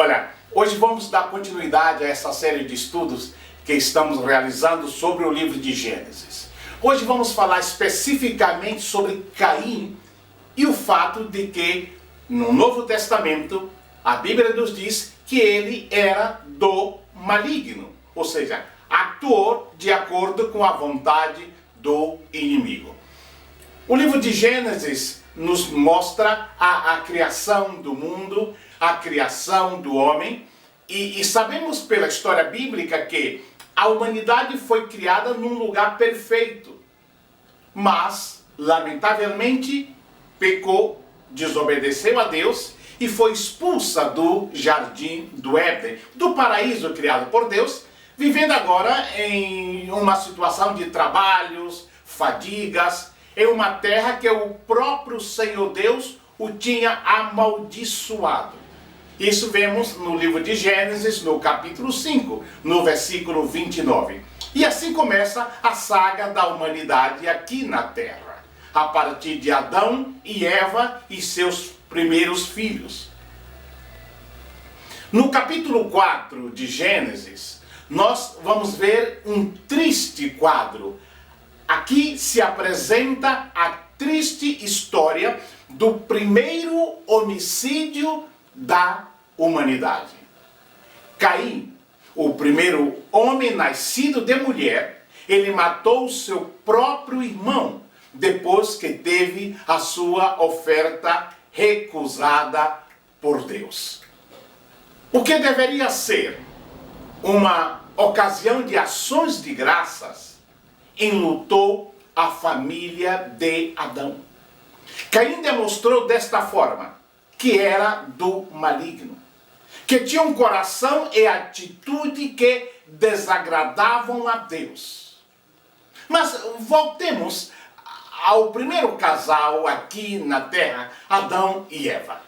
Olha, hoje vamos dar continuidade a essa série de estudos que estamos realizando sobre o livro de Gênesis. Hoje vamos falar especificamente sobre Caim e o fato de que no Novo Testamento a Bíblia nos diz que ele era do maligno, ou seja, atuou de acordo com a vontade do inimigo. O livro de Gênesis nos mostra a criação do mundo, a criação do homem, e sabemos pela história bíblica que a humanidade foi criada num lugar perfeito, mas, lamentavelmente, pecou, desobedeceu a Deus e foi expulsa do jardim do Éden, do paraíso criado por Deus, vivendo agora em uma situação de trabalhos, fadigas, em uma terra que o próprio Senhor Deus o tinha amaldiçoado. Isso vemos no livro de Gênesis, no capítulo 5, no versículo 29. E assim começa a saga da humanidade aqui na terra, a partir de Adão e Eva e seus primeiros filhos. No capítulo 4 de Gênesis, nós vamos ver um triste quadro. Aqui se apresenta a triste história do primeiro homicídio da humanidade. Caim, o primeiro homem nascido de mulher, ele matou o seu próprio irmão depois que teve a sua oferta recusada por Deus. O que deveria ser uma ocasião de ações de graças, enlutou a família de Adão. Caim demonstrou desta forma que era do maligno, que tinha um coração e atitude que desagradavam a Deus. Mas voltemos ao primeiro casal aqui na terra, Adão e Eva.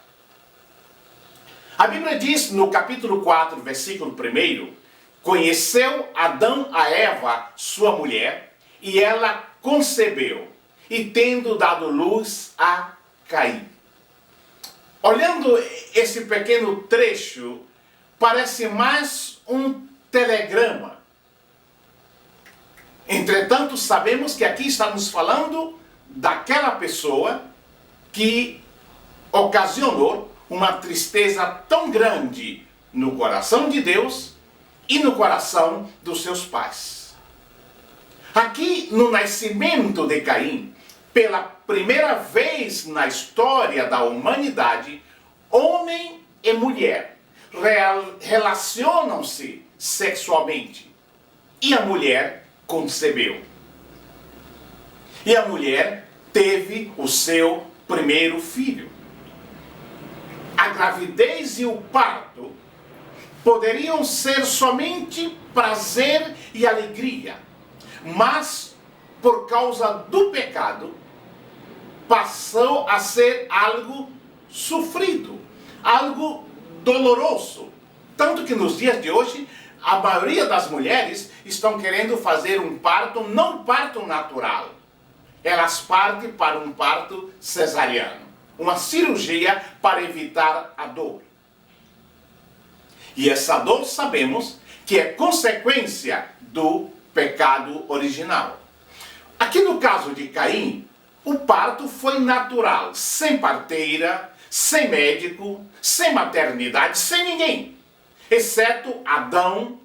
A Bíblia diz no capítulo 4, versículo 1, conheceu Adão a Eva, sua mulher, e ela concebeu, e tendo dado luz a Caim. Olhando esse pequeno trecho, parece mais um telegrama. Entretanto, sabemos que aqui estamos falando daquela pessoa que ocasionou uma tristeza tão grande no coração de Deus e no coração dos seus pais. Aqui no nascimento de Caim, pela primeira vez na história da humanidade, homem e mulher relacionam-se sexualmente e a mulher concebeu. E a mulher teve o seu primeiro filho. A gravidez e o parto poderiam ser somente prazer e alegria, mas por causa do pecado passou a ser algo sofrido, algo doloroso. Tanto que nos dias de hoje, a maioria das mulheres estão querendo fazer um parto, não parto natural. Elas partem para um parto cesariano, uma cirurgia para evitar a dor. E essa dor sabemos que é consequência do pecado original. Aqui no caso de Caim, o parto foi natural, sem parteira, sem médico, sem maternidade, sem ninguém, exceto Adão,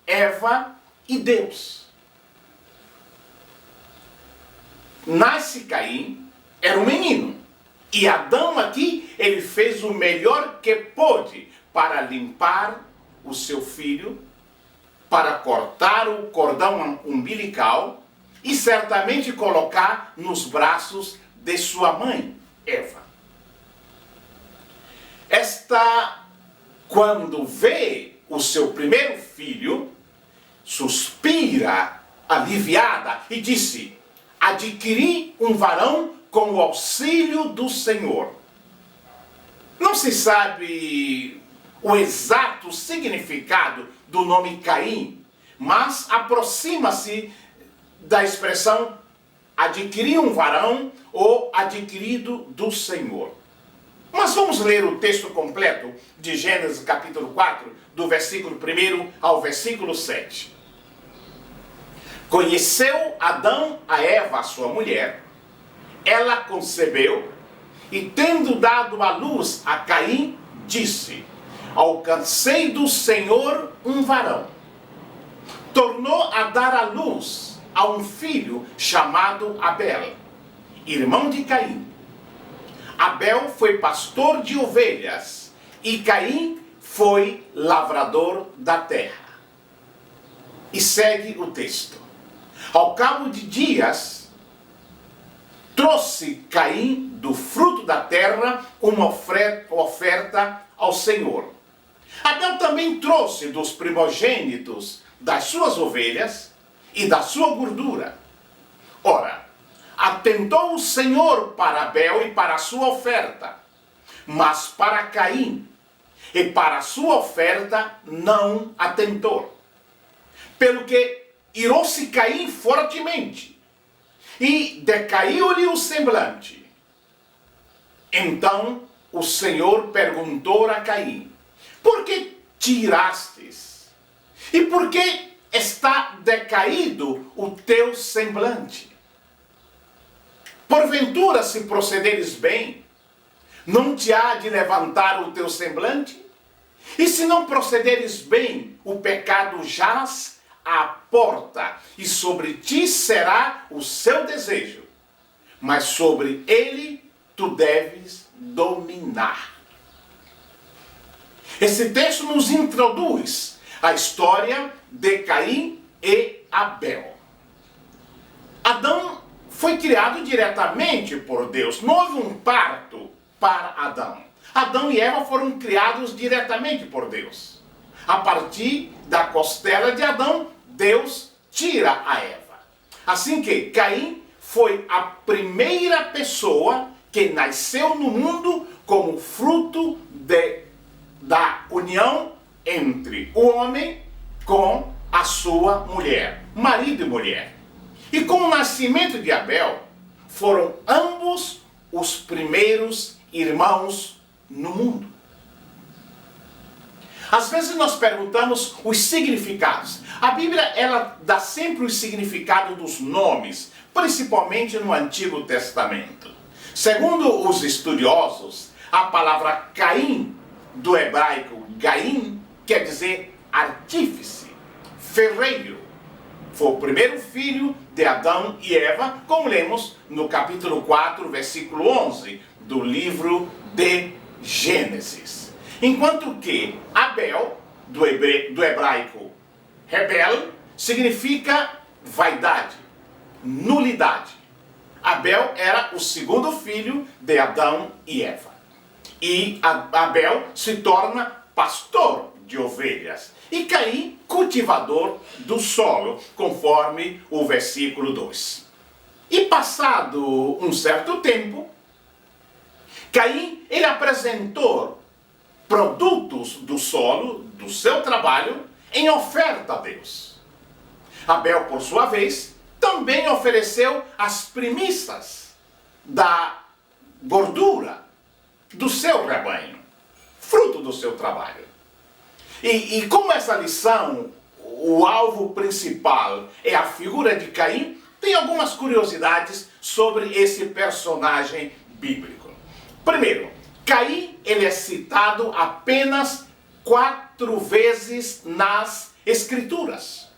Eva e Deus. Nasce Caim, era um menino, e Adão aqui, ele fez o melhor que pôde para limpar o seu filho, para cortar o cordão umbilical e certamente colocar nos braços de sua mãe, Eva. Esta, quando vê o seu primeiro filho, suspira aliviada e disse: adquiri um varão com o auxílio do Senhor. Não se sabe o exato significado do nome Caim, mas aproxima-se da expressão adquirir um varão ou adquirido do Senhor. Mas vamos ler o texto completo de Gênesis capítulo 4, do versículo 1 ao versículo 7. Conheceu Adão a Eva, a sua mulher, ela concebeu, e tendo dado à luz a Caim, disse: alcancei do Senhor um varão. Tornou a dar à luz a um filho chamado Abel, irmão de Caim. Abel foi pastor de ovelhas e Caim foi lavrador da terra. E segue o texto. Ao cabo de dias, trouxe Caim do fruto da terra uma oferta ao Senhor. Abel também trouxe dos primogênitos das suas ovelhas e da sua gordura. Ora, atentou o Senhor para Abel e para a sua oferta, mas para Caim e para a sua oferta não atentou. Pelo que irou-se Caim fortemente, e decaiu-lhe o semblante. Então o Senhor perguntou a Caim: por que te irastes? E por que está decaído o teu semblante? Porventura, se procederes bem, não te há de levantar o teu semblante? E se não procederes bem, o pecado jaz à porta, e sobre ti será o seu desejo, mas sobre ele tu deves dominar. Esse texto nos introduz a história de Caim e Abel. Adão foi criado diretamente por Deus. Não houve um parto para Adão. Adão e Eva foram criados diretamente por Deus. A partir da costela de Adão, Deus tira a Eva. Assim que Caim foi a primeira pessoa que nasceu no mundo como fruto da união entre o homem com a sua mulher, marido e mulher. E com o nascimento de Abel, foram ambos os primeiros irmãos no mundo. Às vezes nós perguntamos os significados. A Bíblia, ela dá sempre o significado dos nomes, principalmente no Antigo Testamento. Segundo os estudiosos, a palavra Caim, do hebraico Gaim, quer dizer artífice, ferreiro. Foi o primeiro filho de Adão e Eva, como lemos no capítulo 4, versículo 11, do livro de Gênesis. Enquanto que Abel, do hebraico rebel, significa vaidade, nulidade. Abel era o segundo filho de Adão e Eva. E Abel se torna pastor de ovelhas. E Caim, cultivador do solo, conforme o versículo 2. E passado um certo tempo, Caim, ele apresentou produtos do solo, do seu trabalho, em oferta a Deus. Abel, por sua vez, também ofereceu as primícias da gordura do seu rebanho, fruto do seu trabalho. E como essa lição, o alvo principal é a figura de Caim, tem algumas curiosidades sobre esse personagem bíblico. Primeiro, Caim, ele é citado apenas 4 vezes nas Escrituras.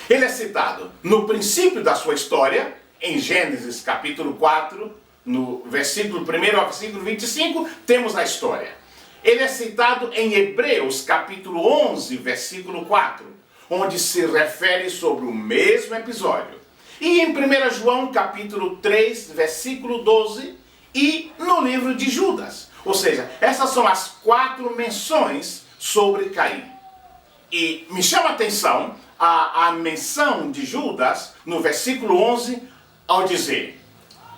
Ele é citado no princípio da sua história, em Gênesis capítulo 4, no versículo 1 ao versículo 25, temos a história. Ele é citado em Hebreus capítulo 11, versículo 4, onde se refere sobre o mesmo episódio. E em 1 João capítulo 3, versículo 12, e no livro de Judas. Ou seja, essas são as 4 menções sobre Caim. E me chama a atenção a menção de Judas no versículo 11, ao dizer: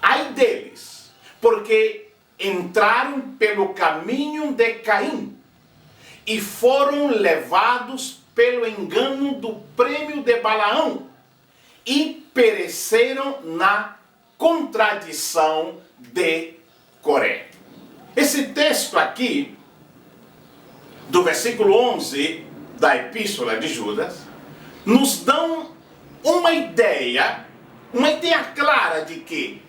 ai deles, porque entraram pelo caminho de Caim e foram levados pelo engano do prêmio de Balaão e pereceram na contradição de Coré. Esse texto aqui, do versículo 11 da Epístola de Judas, nos dão uma ideia clara de que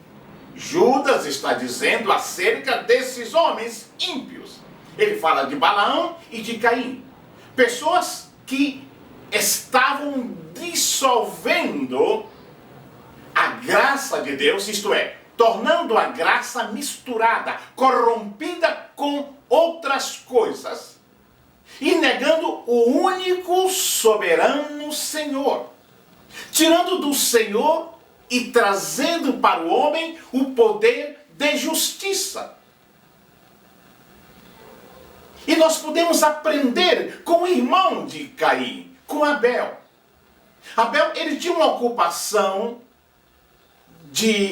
Judas está dizendo acerca desses homens ímpios. Ele fala de Balaão e de Caim. Pessoas que estavam dissolvendo a graça de Deus, isto é, tornando a graça misturada, corrompida com outras coisas, e negando o único soberano Senhor, tirando do Senhor e trazendo para o homem o poder de justiça. E nós podemos aprender com o irmão de Caim, com Abel. Abel, ele tinha uma ocupação,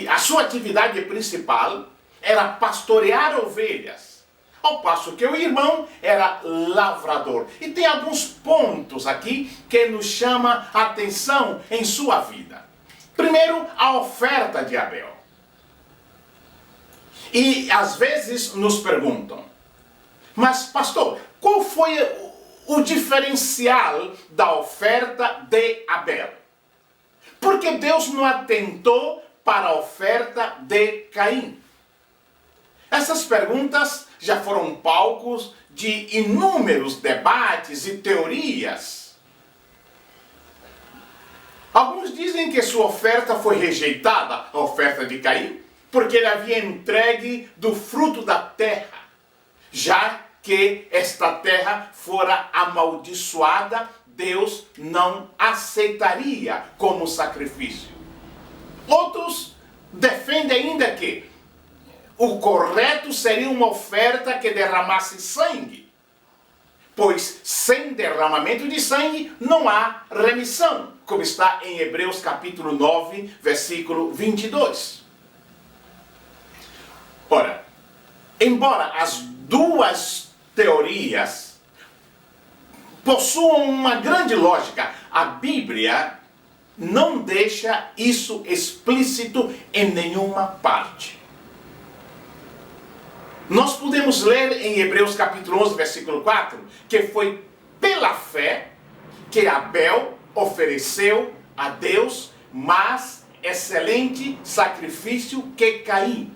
a sua atividade principal era pastorear ovelhas, ao passo que o irmão era lavrador. E tem alguns pontos aqui que nos chamam a atenção em sua vida. Primeiro, a oferta de Abel. E às vezes nos perguntam, mas pastor, qual foi o diferencial da oferta de Abel? Por que Deus não atentou para a oferta de Caim? Essas perguntas já foram palcos de inúmeros debates e teorias. Alguns dizem que sua oferta foi rejeitada, a oferta de Caim, porque ele havia entregue do fruto da terra, já que esta terra fora amaldiçoada, Deus não aceitaria como sacrifício. Outros defendem ainda que o correto seria uma oferta que derramasse sangue, pois sem derramamento de sangue não há remissão, como está em Hebreus capítulo 9, versículo 22. Ora, embora as duas teorias possuam uma grande lógica, a Bíblia não deixa isso explícito em nenhuma parte. Nós podemos ler em Hebreus capítulo 11, versículo 4, que foi pela fé que Abel ofereceu a Deus mais excelente sacrifício que Caim.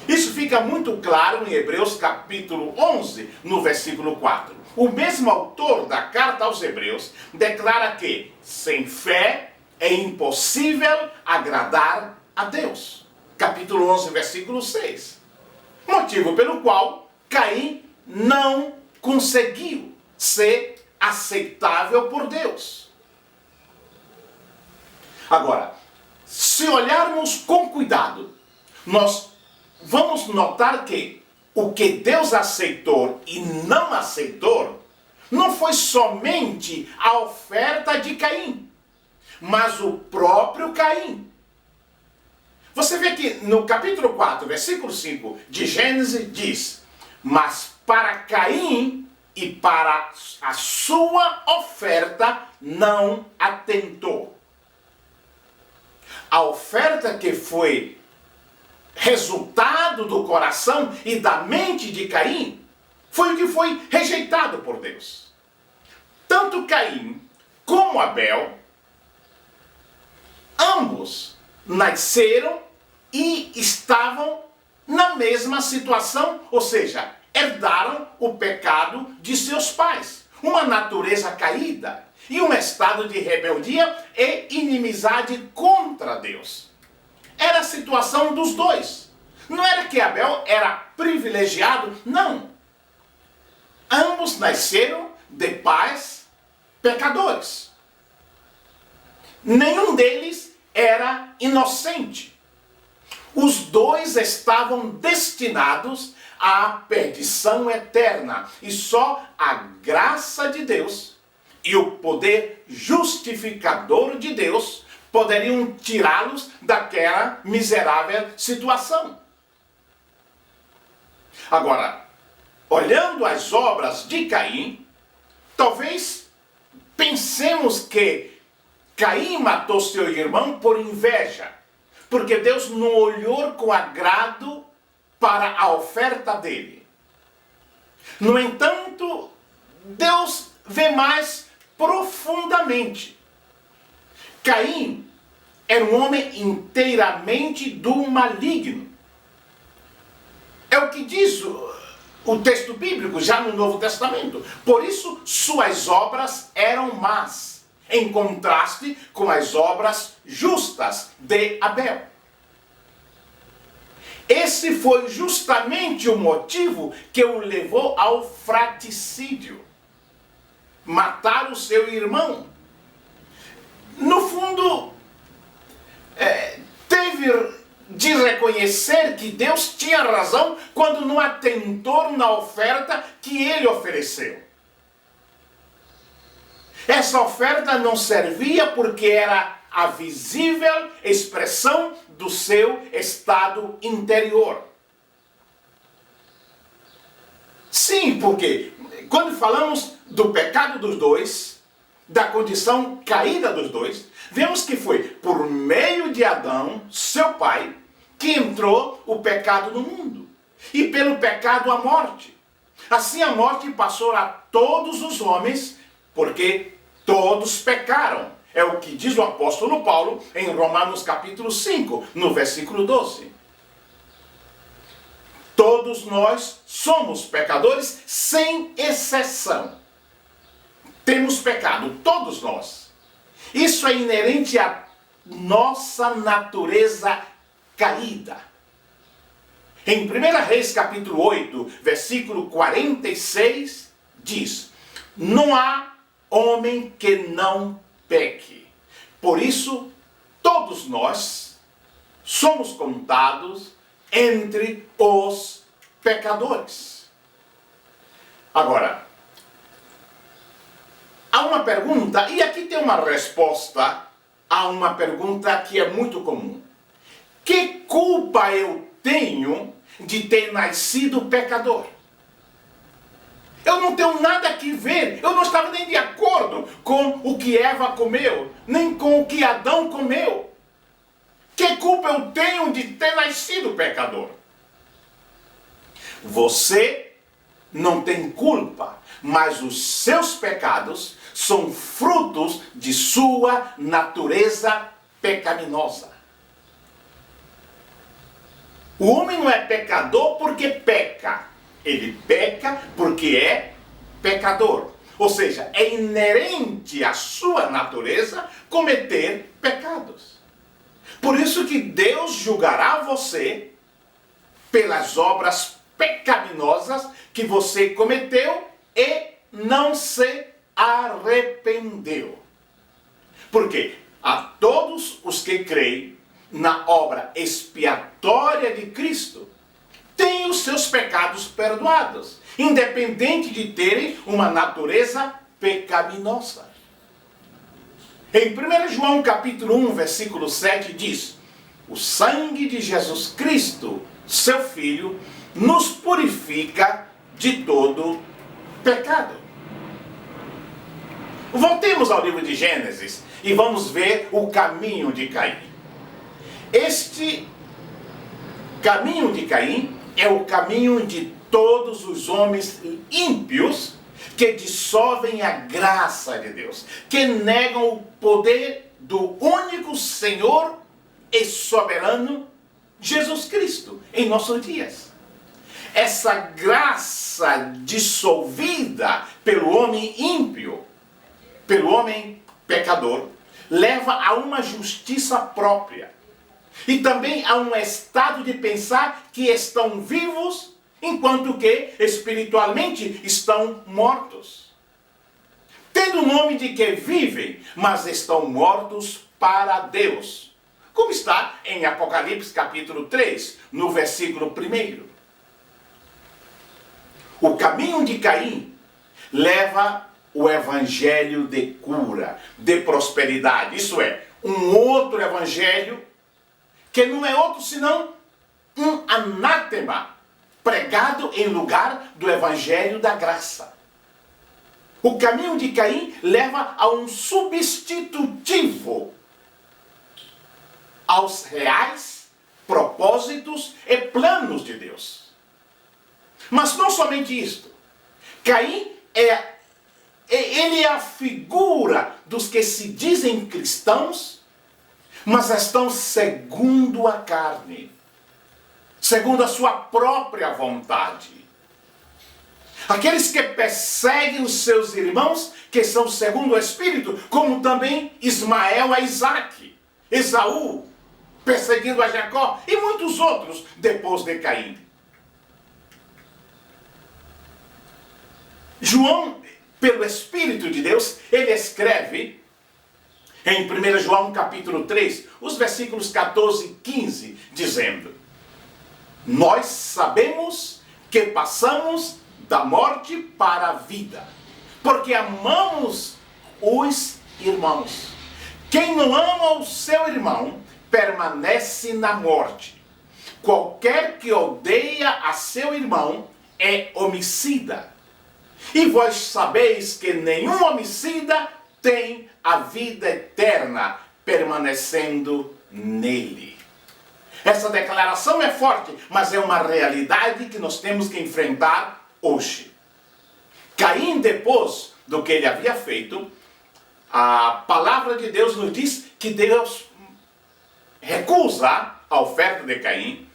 Isso fica muito claro em Hebreus capítulo 11, no versículo 4. O mesmo autor da carta aos Hebreus declara que sem fé é impossível agradar a Deus. Capítulo 11, versículo 6. Motivo pelo qual Caim não conseguiu ser aceitável por Deus. Agora, se olharmos com cuidado, nós vamos notar que o que Deus aceitou e não aceitou não foi somente a oferta de Caim, mas o próprio Caim. Você vê que no capítulo 4, versículo 5 de Gênesis diz: mas para Caim e para a sua oferta não atentou. A oferta que foi resultado do coração e da mente de Caim foi o que foi rejeitado por Deus. Tanto Caim como Abel, ambos nasceram e estavam na mesma situação, ou seja, herdaram o pecado de seus pais, uma natureza caída e um estado de rebeldia e inimizade contra Deus. Era a situação dos dois. Não era que Abel era privilegiado, não. Ambos nasceram de pais pecadores. Nenhum deles era inocente. Os dois estavam destinados à perdição eterna. E só a graça de Deus e o poder justificador de Deus poderiam tirá-los daquela miserável situação. Agora, olhando as obras de Caim, talvez pensemos que Caim matou seu irmão por inveja, porque Deus não olhou com agrado para a oferta dele. No entanto, Deus vê mais profundamente. Caim era um homem inteiramente do maligno. É o que diz o texto bíblico, já no Novo Testamento. Por isso, suas obras eram más, em contraste com as obras justas de Abel. Esse foi justamente o motivo que o levou ao fratricídio. Matar o seu irmão. No fundo, teve de reconhecer que Deus tinha razão quando não atentou na oferta que ele ofereceu. Essa oferta não servia porque era a visível expressão do seu estado interior. Sim, porque quando falamos do pecado dos dois, da condição caída dos dois, vemos que foi por meio de Adão, seu pai, que entrou o pecado no mundo. E pelo pecado a morte. Assim a morte passou a todos os homens, porque todos pecaram. É o que diz o apóstolo Paulo em Romanos capítulo 5, no versículo 12. Todos nós somos pecadores, sem exceção. Temos pecado, todos nós. Isso é inerente à nossa natureza caída. Em 1 Reis capítulo 8, versículo 46, diz: não há homem que não peque. Por isso, todos nós somos contados entre os pecadores. Agora, há uma pergunta, e aqui tem uma resposta a uma pergunta que é muito comum. Que culpa eu tenho de ter nascido pecador? Eu não tenho nada que ver, eu não estava nem de acordo com o que Eva comeu, nem com o que Adão comeu. Que culpa eu tenho de ter nascido pecador? Você não tem culpa, mas os seus pecados são frutos de sua natureza pecaminosa. O homem não é pecador porque peca. Ele peca porque é pecador. Ou seja, é inerente à sua natureza cometer pecados. Por isso que Deus julgará você pelas obras pecaminosas que você cometeu e não se arrependeu. Porque a todos os que creem na obra expiatória de Cristo, têm os seus pecados perdoados, independente de terem uma natureza pecaminosa. Em 1 João capítulo 1, versículo 7 diz: o sangue de Jesus Cristo, seu Filho, nos purifica de todo pecado. Voltemos ao livro de Gênesis e vamos ver o caminho de Caim. Este caminho de Caim é o caminho de todos os homens ímpios que dissolvem a graça de Deus, que negam o poder do único Senhor e soberano Jesus Cristo em nossos dias. Essa graça dissolvida pelo homem ímpio, pelo homem pecador, leva a uma justiça própria. E também há um estado de pensar que estão vivos, enquanto que espiritualmente estão mortos. Tendo o nome de que vivem, mas estão mortos para Deus. Como está em Apocalipse capítulo 3, no versículo 1. O caminho de Caim leva o evangelho de cura, de prosperidade. Isso é, um outro evangelho que não é outro senão um anátema pregado em lugar do evangelho da graça. O caminho de Caim leva a um substitutivo aos reais propósitos e planos de Deus. Mas não somente isto. Caim ele é a figura dos que se dizem cristãos, mas estão segundo a carne, segundo a sua própria vontade. Aqueles que perseguem os seus irmãos, que são segundo o Espírito, como também Ismael a Isaque, Esaú, perseguindo a Jacó, e muitos outros depois de Caim. João, pelo Espírito de Deus, ele escreve em 1 João capítulo 3, os versículos 14 e 15, dizendo: nós sabemos que passamos da morte para a vida, porque amamos os irmãos. Quem não ama o seu irmão, permanece na morte. Qualquer que odeia a seu irmão é homicida. E vós sabeis que nenhum homicida tem a vida eterna permanecendo nele. Essa declaração é forte, mas é uma realidade que nós temos que enfrentar hoje. Caim, depois do que ele havia feito, a palavra de Deus nos diz que Deus recusa a oferta de Caim,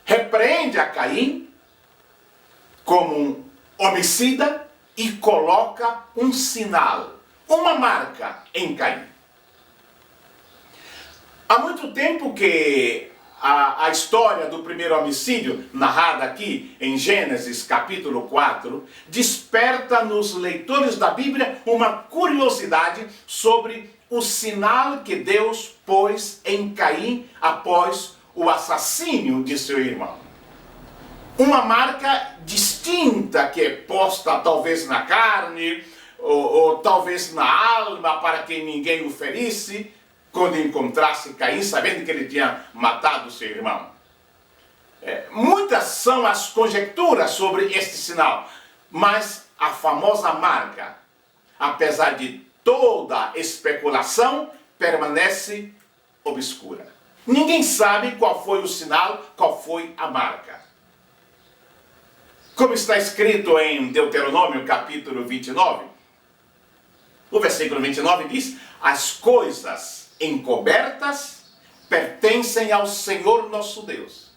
repreende a Caim como um homicida e coloca um sinal, uma marca em Caim. Há muito tempo que a história do primeiro homicídio, narrada aqui em Gênesis capítulo 4, desperta nos leitores da Bíblia uma curiosidade sobre o sinal que Deus pôs em Caim após o assassínio de seu irmão. Uma marca distinta que é posta talvez na carne, ou talvez na alma, para que ninguém o ferisse, quando encontrasse Caim, sabendo que ele tinha matado seu irmão. Muitas são as conjecturas sobre este sinal, mas a famosa marca, apesar de toda especulação, permanece obscura. Ninguém sabe qual foi o sinal, qual foi a marca. Como está escrito em Deuteronômio capítulo 29, o versículo 29 diz: as coisas encobertas pertencem ao Senhor nosso Deus,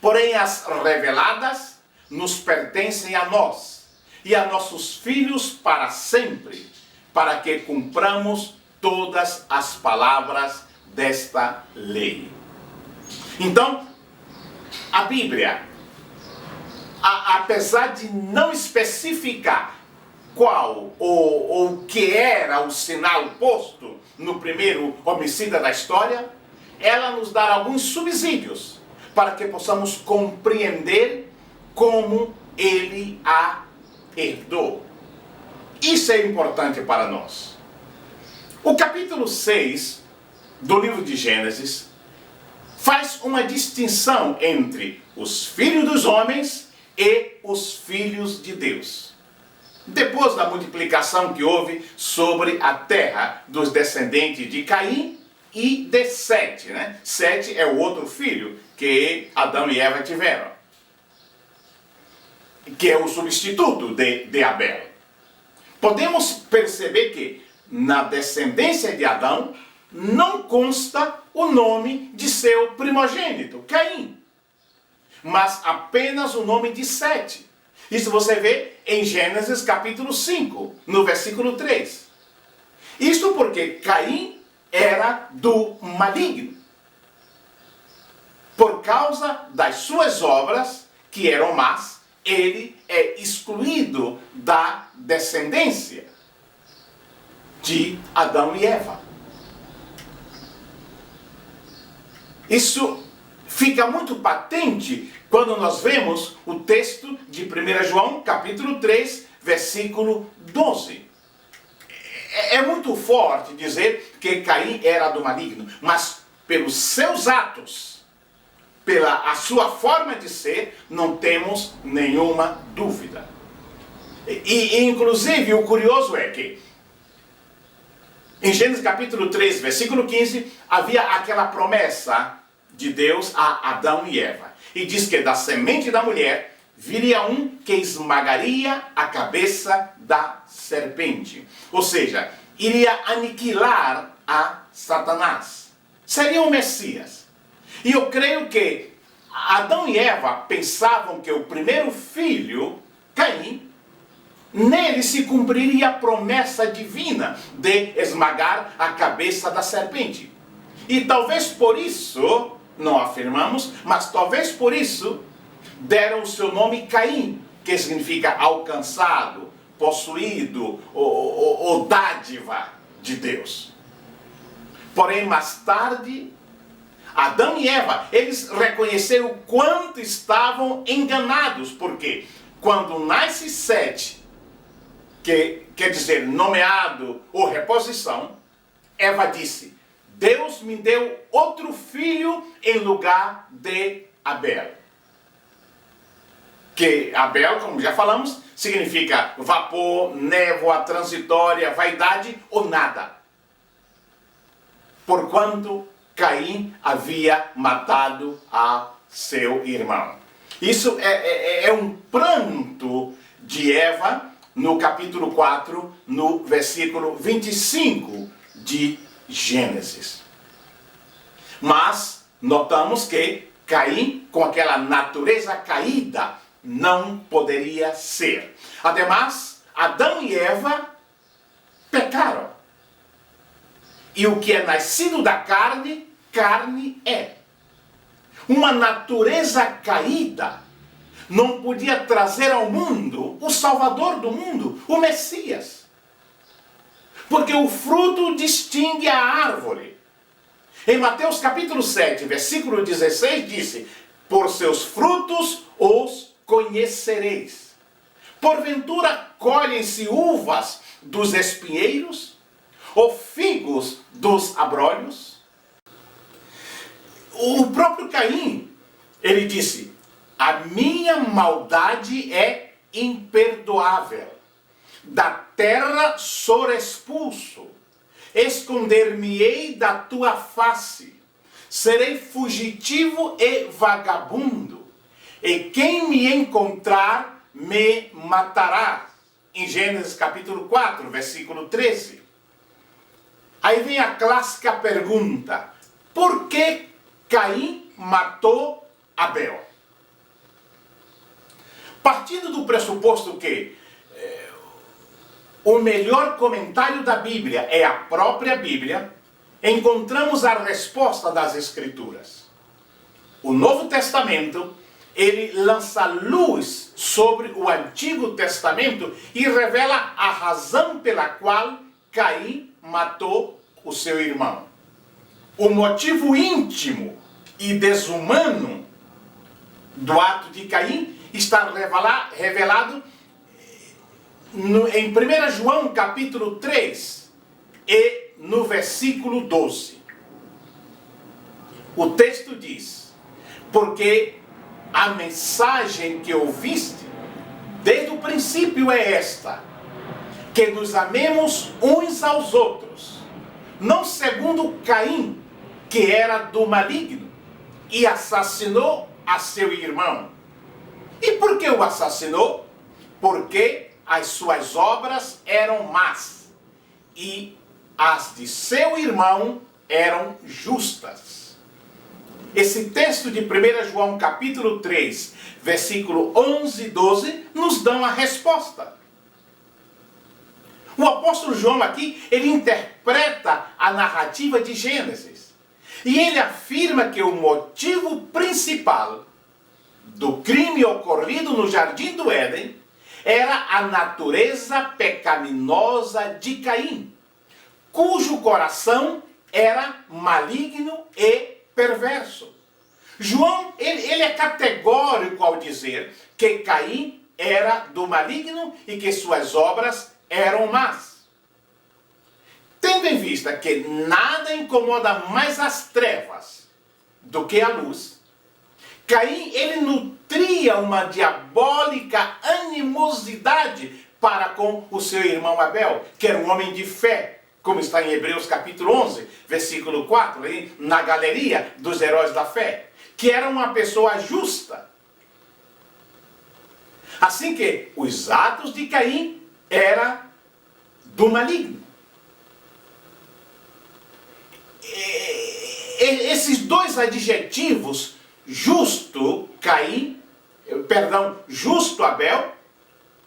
porém as reveladas nos pertencem a nós e a nossos filhos para sempre, para que cumpramos todas as palavras desta lei. Então, a Bíblia, apesar de não especificar qual ou o que era o sinal posto no primeiro homicida da história, ela nos dá alguns subsídios para que possamos compreender como ele a herdou. Isso é importante para nós. O capítulo 6 do livro de Gênesis faz uma distinção entre os filhos dos homens e os filhos de Deus. Depois da multiplicação que houve sobre a terra dos descendentes de Caim e de Sete, né? Sete é o outro filho que Adão e Eva tiveram, que é o substituto de Abel. Podemos perceber que na descendência de Adão não consta o nome de seu primogênito, Caim, mas apenas o nome de Sete. Isso você vê em Gênesis capítulo 5, no versículo 3. Isto porque Caim era do maligno. Por causa das suas obras, que eram más, ele é excluído da descendência de Adão e Eva. Isso fica muito patente quando nós vemos o texto de 1 João, capítulo 3, versículo 12. É muito forte dizer que Caim era do maligno, mas pelos seus atos, pela a sua forma de ser, não temos nenhuma dúvida. E inclusive, o curioso é que em Gênesis capítulo 3, versículo 15, havia aquela promessa de Deus a Adão e Eva. E diz que da semente da mulher viria um que esmagaria a cabeça da serpente. Ou seja, iria aniquilar a Satanás. Seria o Messias. E eu creio que Adão e Eva pensavam que o primeiro filho, Caim, nele se cumpriria a promessa divina de esmagar a cabeça da serpente. E talvez por isso, não afirmamos, mas talvez por isso, deram o seu nome Caim, que significa alcançado, possuído, ou dádiva de Deus. Porém, mais tarde, Adão e Eva, eles reconheceram o quanto estavam enganados, porque quando nasce Sete, que quer dizer nomeado ou reposição, Eva disse: Deus me deu outro filho em lugar de Abel. Que Abel, como já falamos, significa vapor, névoa, transitória, vaidade ou nada. Porquanto Caim havia matado a seu irmão. Isso é um pranto de Eva no capítulo 4, no versículo 25 de Gênesis. Mas notamos que Caim, com aquela natureza caída, não poderia ser. Ademais, Adão e Eva pecaram. E o que é nascido da carne, carne é. Uma natureza caída não podia trazer ao mundo o Salvador do mundo, o Messias. Porque o fruto distingue a árvore. Em Mateus capítulo 7, versículo 16, disse: por seus frutos os conhecereis. Porventura colhem-se uvas dos espinheiros, ou figos dos abrolhos? O próprio Caim, ele disse: a minha maldade é imperdoável. Da terra sou expulso. Esconder-me-ei da tua face. Serei fugitivo e vagabundo. E quem me encontrar, me matará. Em Gênesis capítulo 4, versículo 13. Aí vem a clássica pergunta: por que Caim matou Abel? Partindo do pressuposto que o melhor comentário da Bíblia é a própria Bíblia, encontramos a resposta das Escrituras. O Novo Testamento, ele lança luz sobre o Antigo Testamento e revela a razão pela qual Caim matou o seu irmão. O motivo íntimo e desumano do ato de Caim está revelado em 1 João capítulo 3 e no versículo 12. O texto diz: porque a mensagem que ouviste desde o princípio é esta, que nos amemos uns aos outros, não segundo Caim, que era do maligno, e assassinou a seu irmão. E por que o assassinou? Porque as suas obras eram más, e as de seu irmão eram justas. Esse texto de 1 João capítulo 3, versículo 11 e 12, nos dão a resposta. O apóstolo João aqui, ele interpreta a narrativa de Gênesis. E ele afirma que o motivo principal do crime ocorrido no Jardim do Éden era a natureza pecaminosa de Caim, cujo coração era maligno e perverso. João, ele é categórico ao dizer que Caim era do maligno e que suas obras eram más. Tendo em vista que nada incomoda mais as trevas do que a luz, Caim, ele nutria uma diabólica animosidade para com o seu irmão Abel, que era um homem de fé, como está em Hebreus capítulo 11, versículo 4, aí, na galeria dos heróis da fé, que era uma pessoa justa. Assim que os atos de Caim eram do maligno. Esses dois adjetivos, justo Abel,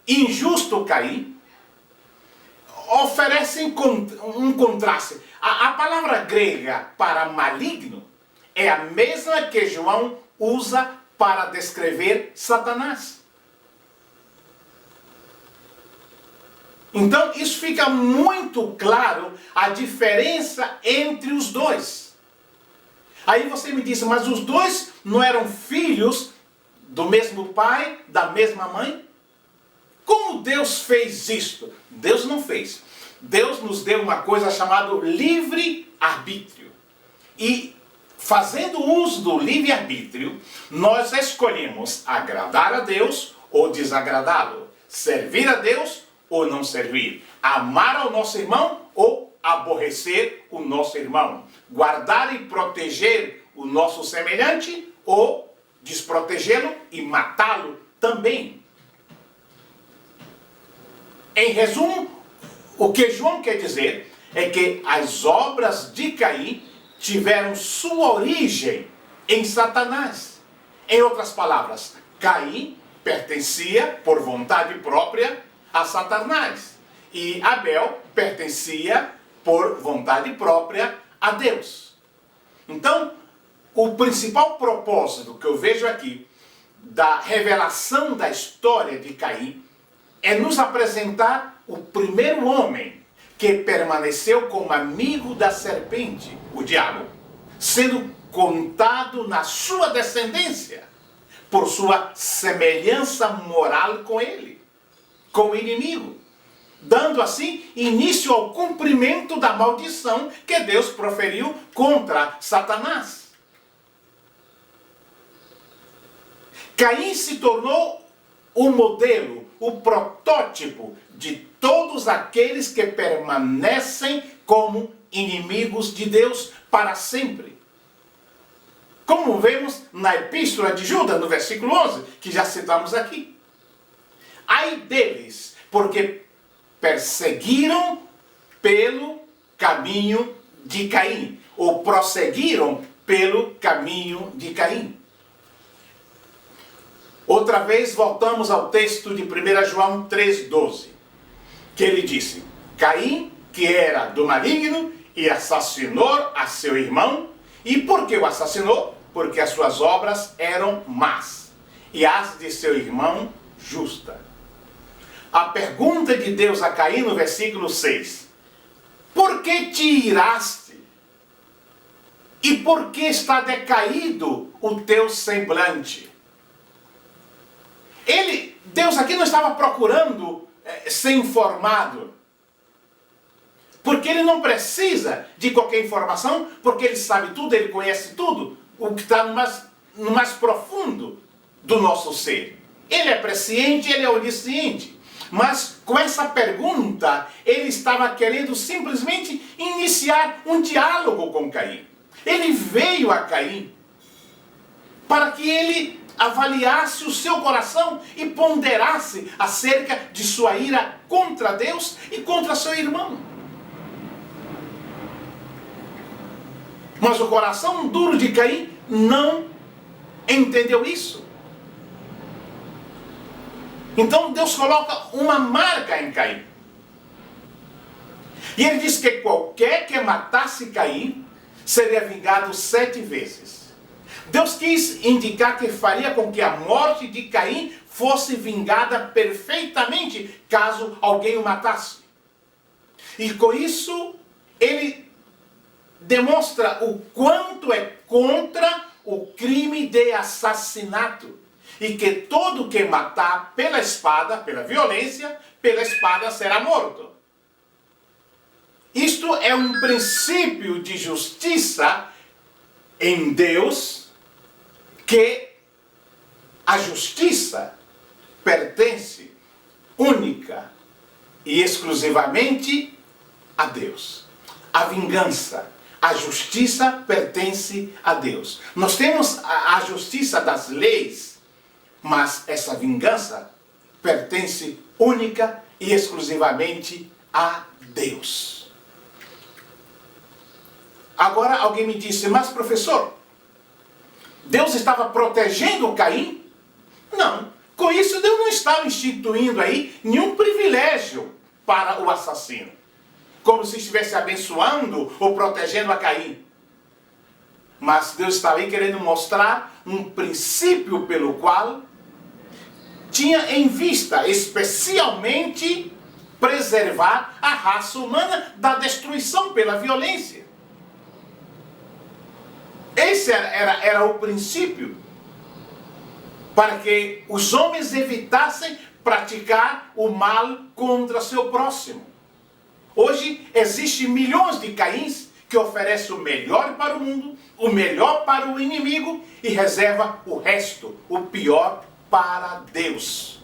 injusto Caim, oferecem um contraste. A palavra grega para maligno é a mesma que João usa para descrever Satanás. Então, isso fica muito claro a diferença entre os dois. Aí você me diz, mas os dois não eram filhos do mesmo pai, da mesma mãe? Como Deus fez isto? Deus não fez. Deus nos deu uma coisa chamada livre-arbítrio. E, fazendo uso do livre-arbítrio, nós escolhemos agradar a Deus ou desagradá-lo, servir a Deus ou não servir, amar ao nosso irmão ou aborrecer o nosso irmão, guardar e proteger o nosso semelhante ou desprotegê-lo e matá-lo também. Em resumo, o que João quer dizer é que as obras de Caim tiveram sua origem em Satanás. Em outras palavras, Caim pertencia por vontade própria a Satanás e Abel pertencia por vontade própria a Deus. Então, o principal propósito que eu vejo aqui da revelação da história de Caim é nos apresentar o primeiro homem que permaneceu como amigo da serpente, o diabo, sendo contado na sua descendência por sua semelhança moral com ele, com o inimigo, dando assim início ao cumprimento da maldição que Deus proferiu contra Satanás. Caim se tornou o modelo, o protótipo de todos aqueles que permanecem como inimigos de Deus para sempre. Como vemos na Epístola de Judas, no versículo 11, que já citamos aqui. Ai deles, porque perseguiram pelo caminho de Caim, ou prosseguiram pelo caminho de Caim. Outra vez voltamos ao texto de 1 João 3,12, que ele disse: Caim, que era do maligno, e assassinou a seu irmão. E por que o assassinou? Porque as suas obras eram más, e as de seu irmão justa. A pergunta de Deus a Caim no versículo 6: por que te iraste? E por que está decaído o teu semblante? Deus aqui não estava procurando ser informado, porque ele não precisa de qualquer informação, porque ele sabe tudo, ele conhece tudo, o que está no mais profundo do nosso ser. Ele é presciente, ele é onisciente. Mas com essa pergunta, ele estava querendo simplesmente iniciar um diálogo com Caim. Ele veio a Caim para que ele avaliasse o seu coração e ponderasse acerca de sua ira contra Deus e contra seu irmão. Mas o coração duro de Caim não entendeu isso. Então Deus coloca uma marca em Caim. E ele diz que qualquer que matasse Caim seria vingado 7 vezes. Deus quis indicar que faria com que a morte de Caim fosse vingada perfeitamente caso alguém o matasse. E com isso, ele demonstra o quanto é contra o crime de assassinato. E que todo que matar pela espada, pela violência, pela espada será morto. Isto é um princípio de justiça em Deus, que a justiça pertence única e exclusivamente a Deus. A vingança, a justiça pertence a Deus. Nós temos a justiça das leis, mas essa vingança pertence única e exclusivamente a Deus. Agora alguém me disse, mas professor, Deus estava protegendo Caim? Não. Com isso, Deus não estava instituindo aí nenhum privilégio para o assassino. Como se estivesse abençoando ou protegendo a Caim. Mas Deus estava aí querendo mostrar um princípio pelo qual tinha em vista especialmente preservar a raça humana da destruição pela violência. Esse era o princípio para que os homens evitassem praticar o mal contra seu próximo. Hoje existem milhões de Caíns que oferecem o melhor para o mundo, o melhor para o inimigo e reserva o resto, o pior, para Deus.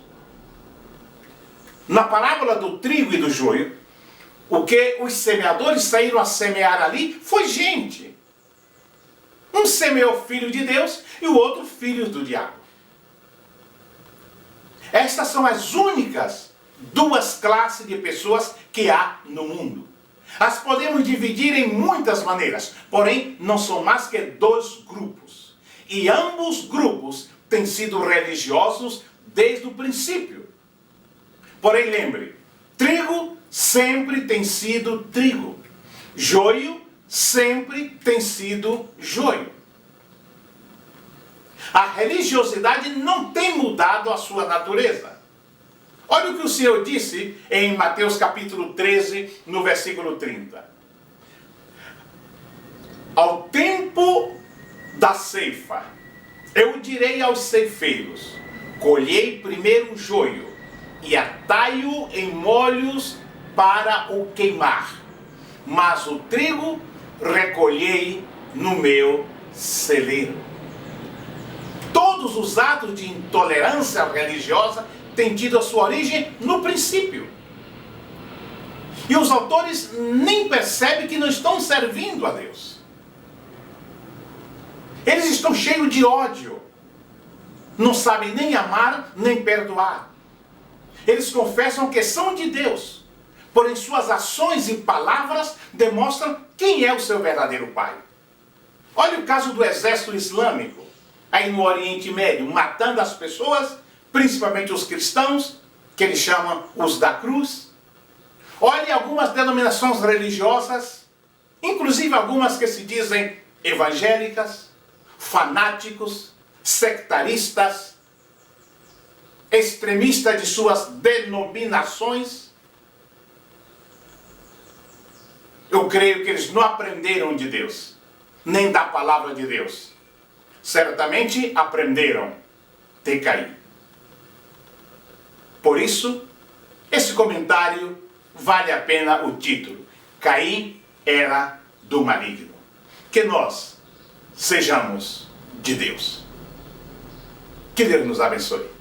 Na parábola do trigo e do joio, o que os semeadores saíram a semear ali foi gente. Um semeou filho de Deus e o outro filho do diabo. Estas são as únicas duas classes de pessoas que há no mundo. As podemos dividir em muitas maneiras, porém não são mais que dois grupos. E ambos grupos têm sido religiosos desde o princípio. Porém lembre, trigo sempre tem sido trigo. Joio sempre tem sido joio. A religiosidade não tem mudado a sua natureza. Olha o que o Senhor disse em Mateus capítulo 13, no versículo 30. Ao tempo da ceifa, eu direi aos ceifeiros, colhei primeiro o joio e atai-o em molhos para o queimar, mas o trigo recolhei no meu celeiro. Todos os atos de intolerância religiosa têm tido a sua origem no princípio. E os autores nem percebem que não estão servindo a Deus. Eles estão cheios de ódio. Não sabem nem amar, nem perdoar. Eles confessam que são de Deus, porém suas ações e palavras demonstram quem é o seu verdadeiro pai. Olha o caso do exército islâmico, aí no Oriente Médio, matando as pessoas, principalmente os cristãos, que eles chamam os da cruz. Olhe algumas denominações religiosas, inclusive algumas que se dizem evangélicas, fanáticos, sectaristas, extremistas de suas denominações. Eu creio que eles não aprenderam de Deus, nem da palavra de Deus. Certamente aprenderam de Caim. Por isso, esse comentário vale a pena o título. Caim era do maligno. Que nós sejamos de Deus. Que Deus nos abençoe.